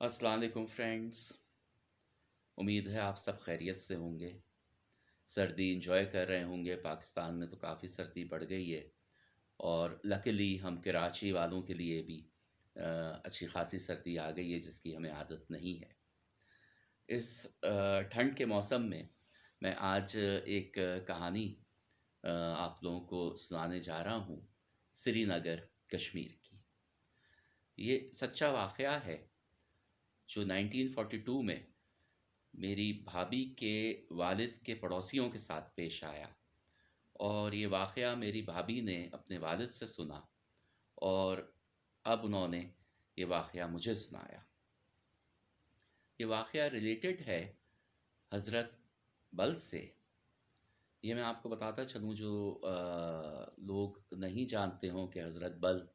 السلام علیکم فرینڈز، امید ہے آپ سب خیریت سے ہوں گے۔ سردی انجوائے کر رہے ہوں گے۔ پاکستان میں تو کافی سردی بڑھ گئی ہے، اور لکیلی ہم کراچی والوں کے لیے بھی اچھی خاصی سردی آ گئی ہے جس کی ہمیں عادت نہیں ہے۔ اس ٹھنڈ کے موسم میں آج ایک کہانی آپ لوگوں کو سنانے جا رہا ہوں، سری نگر کشمیر کی۔ یہ سچا واقعہ ہے جو 1942 میں میری بھابھی کے والد کے پڑوسیوں کے ساتھ پیش آیا، اور یہ واقعہ میری بھابھی نے اپنے والد سے سنا، اور اب انہوں نے یہ واقعہ مجھے سنایا۔ یہ واقعہ ریلیٹڈ ہے حضرت بل سے۔ یہ میں آپ کو بتاتا چلوں، جو لوگ نہیں جانتے ہوں کہ حضرت بل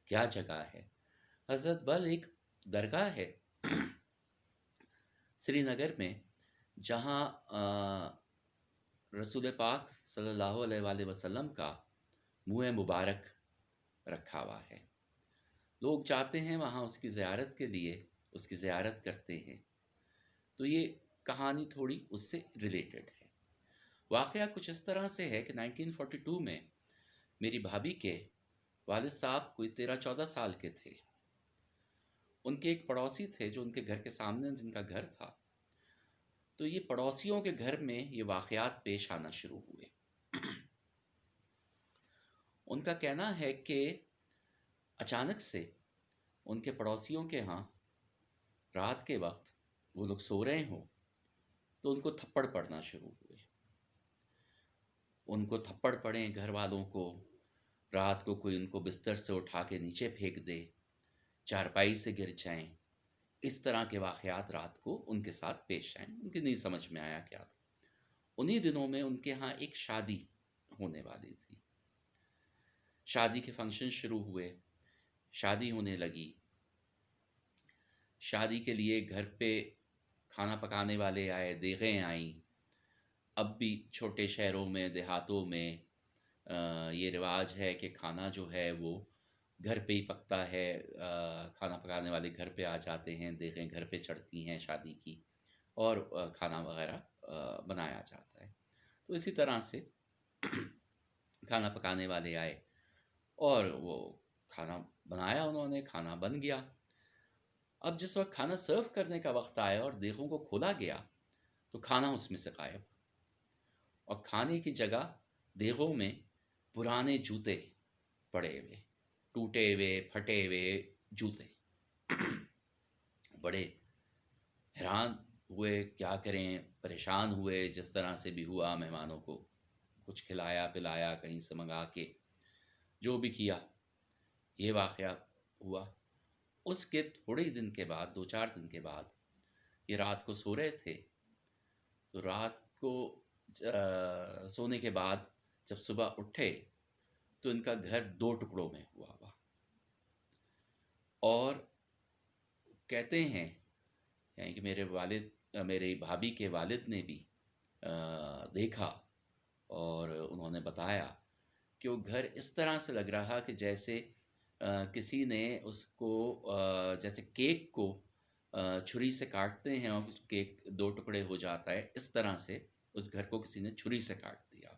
کیا جگہ ہے۔ حضرت بل ایک درگاہ ہے سری نگر میں، جہاں رسول پاک صلی اللہ علیہ وآلہ وسلم کا منہ مبارک رکھا ہوا ہے۔ لوگ جاتے ہیں وہاں اس کی زیارت کے لیے، اس کی زیارت کرتے ہیں۔ تو یہ کہانی تھوڑی اس سے ریلیٹڈ ہے۔ واقعہ کچھ اس طرح سے ہے کہ 1942 میں میری بھابھی کے والد صاحب کوئی 13-14 سال کے تھے۔ ان کے ایک پڑوسی تھے جو ان کے گھر کے سامنے جن کا گھر تھا، تو یہ پڑوسیوں کے گھر میں یہ واقعات پیش آنا شروع ہوئے۔ ان کا کہنا ہے کہ اچانک سے ان کے پڑوسیوں کے ہاں رات کے وقت وہ لوگ سو رہے ہوں تو ان کو تھپڑ پڑنا شروع ہوئے۔ ان کو تھپڑ پڑیں، گھر والوں کو، رات کو کوئی ان کو بستر سے اٹھا کے نیچے پھینک دے، چارپائی سے گر جائیں۔ اس طرح کے واقعات رات کو ان کے ساتھ پیش آئیں۔ ان کی نہیں سمجھ میں آیا کیا تھا۔ انہی دنوں میں ان کے ہاں ایک شادی ہونے والی تھی۔ شادی کے فنکشن شروع ہوئے، شادی ہونے لگی۔ شادی کے لیے گھر پہ کھانا پکانے والے آئے، دیگیں آئیں۔ اب بھی چھوٹے شہروں میں، دیہاتوں میں یہ رواج ہے کہ کھانا جو ہے وہ گھر پہ ہی پکتا ہے۔ کھانا پکانے والے گھر پہ آ جاتے ہیں، دیگیں گھر پہ چڑھتی ہیں شادی کی، اور کھانا وغیرہ بنایا جاتا ہے۔ تو اسی طرح سے کھانا پکانے والے آئے اور وہ کھانا بنایا، انہوں نے، کھانا بن گیا۔ اب جس وقت کھانا سرو کرنے کا وقت آیا اور دیگوں کو کھولا گیا تو کھانا اس میں سے غائب، اور کھانے کی جگہ دیگوں میں پرانے جوتے پڑے ہوئے، ٹوٹے ہوئے پھٹے ہوئے جوتے۔ بڑے حیران ہوئے، کیا کریں، پریشان ہوئے۔ جس طرح سے بھی ہوا، مہمانوں کو کچھ کھلایا پلایا کہیں سے منگا کے، جو بھی کیا، یہ واقعہ ہوا۔ اس کے تھوڑے ہی دن کے بعد، 2-4 دن کے بعد، یہ رات کو سو رہے تھے، تو رات کو سونے کے بعد جب صبح اٹھے تو ان کا گھر 2 ٹکڑوں میں ہوا۔ اور کہتے ہیں یعنی کہ میرے بھابھی کے والد نے بھی دیکھا، اور انہوں نے بتایا کہ وہ گھر اس طرح سے لگ رہا کہ جیسے کسی نے اس کو، جیسے کیک کو چھری سے کاٹتے ہیں اور کیک 2 ٹکڑے ہو جاتا ہے، اس طرح سے اس گھر کو کسی نے چھری سے کاٹ دیا۔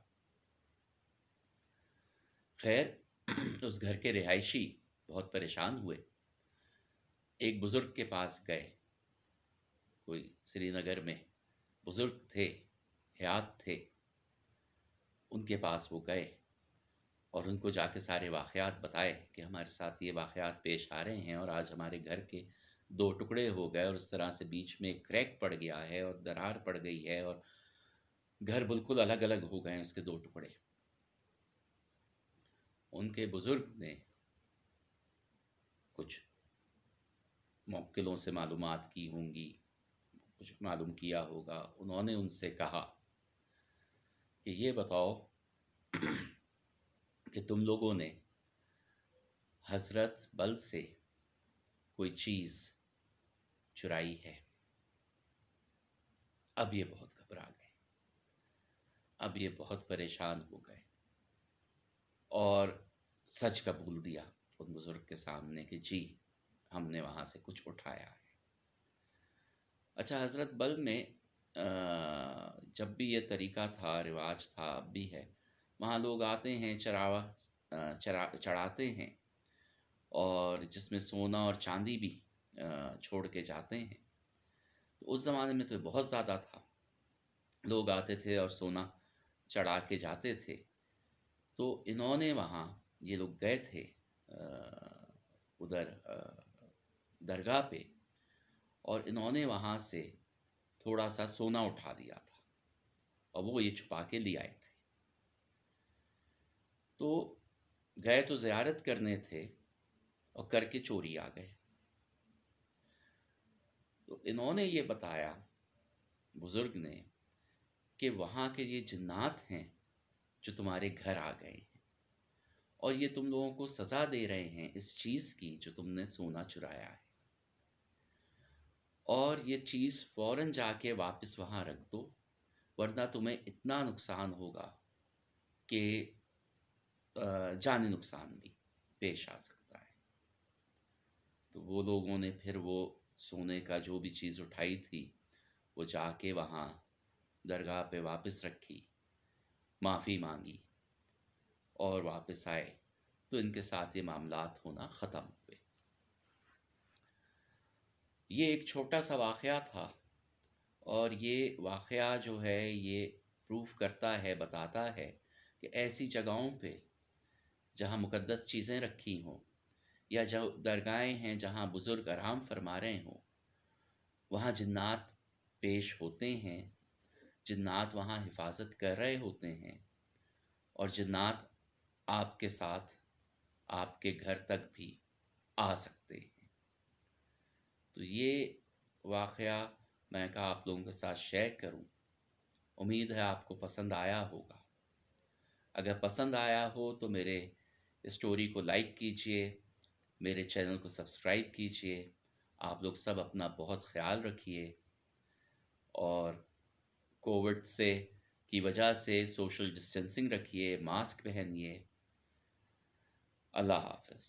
خیر، اس گھر کے رہائشی بہت پریشان ہوئے، ایک بزرگ کے پاس گئے۔ کوئی سری نگر میں بزرگ تھے، حیات تھے، ان کے پاس وہ گئے اور ان کو جا کے سارے واقعات بتائے کہ ہمارے ساتھ یہ واقعات پیش آ رہے ہیں، اور آج ہمارے گھر کے 2 ٹکڑے ہو گئے، اور اس طرح سے بیچ میں کریک پڑ گیا ہے اور درار پڑ گئی ہے، اور گھر بالکل الگ الگ ہو گئے ہیں اس کے 2 ٹکڑے۔ ان کے بزرگ نے کچھ موکلوں سے معلومات کی ہوں گی، کچھ معلوم کیا ہوگا۔ انہوں نے ان سے کہا کہ یہ بتاؤ کہ تم لوگوں نے حضرت بل سے کوئی چیز چرائی ہے؟ اب یہ بہت گھبرا گئے، اب یہ بہت پریشان ہو گئے، اور سچ قبول دیا ان بزرگ کے سامنے کہ جی، ہم نے وہاں سے کچھ اٹھایا ہے۔ اچھا، حضرت بل میں جب بھی یہ طریقہ تھا، رواج تھا، اب بھی ہے، وہاں لوگ آتے ہیں، چڑھاتے ہیں، اور جس میں سونا اور چاندی بھی چھوڑ کے جاتے ہیں. تو اس زمانے میں تو بہت زیادہ تھا، لوگ آتے تھے اور سونا چڑھا کے جاتے تھے. تو انہوں نے وہاں، یہ لوگ گئے تھے ادھر درگاہ پہ، اور انہوں نے وہاں سے تھوڑا سا سونا اٹھا دیا تھا، اور وہ یہ چھپا کے لے آئے تھے. تو گئے تو زیارت کرنے تھے، اور کر کے چوری آ گئے. تو انہوں نے یہ بتایا، بزرگ نے، کہ وہاں کے یہ جنات ہیں جو تمہارے گھر آ گئے ہیں، اور یہ تم لوگوں کو سزا دے رہے ہیں اس چیز کی جو تم نے سونا چرایا ہے، اور یہ چیز فوراً جا کے واپس وہاں رکھ دو، ورنہ تمہیں اتنا نقصان ہوگا کہ جانی نقصان بھی پیش آ سکتا ہے. تو وہ لوگوں نے پھر وہ سونے کا جو بھی چیز اٹھائی تھی، وہ جا کے وہاں درگاہ پہ واپس رکھی، معافی مانگی، اور واپس آئے. تو ان کے ساتھ یہ معاملات ہونا ختم ہوئے. یہ ایک چھوٹا سا واقعہ تھا، اور یہ واقعہ جو ہے یہ پروف کرتا ہے، بتاتا ہے کہ ایسی جگہوں پہ جہاں مقدس چیزیں رکھی ہوں، یا جو درگاہیں ہیں جہاں بزرگ آرام فرما رہے ہوں، وہاں جنات پیش ہوتے ہیں، جنات وہاں حفاظت کر رہے ہوتے ہیں، اور جنات آپ کے ساتھ آپ کے گھر تک بھی آ سکتے ہیں. تو یہ واقعہ میں کہا آپ لوگوں کے ساتھ شیئر کروں. امید ہے آپ کو پسند آیا ہوگا. اگر پسند آیا ہو تو میرے اسٹوری کو لائک کیجئے، میرے چینل کو سبسکرائب کیجئے. آپ لوگ سب اپنا بہت خیال رکھیے، اور کووڈ سے کی وجہ سے سوشل ڈسٹینسنگ رکھیے، ماسک پہنیے. اللہ حافظ.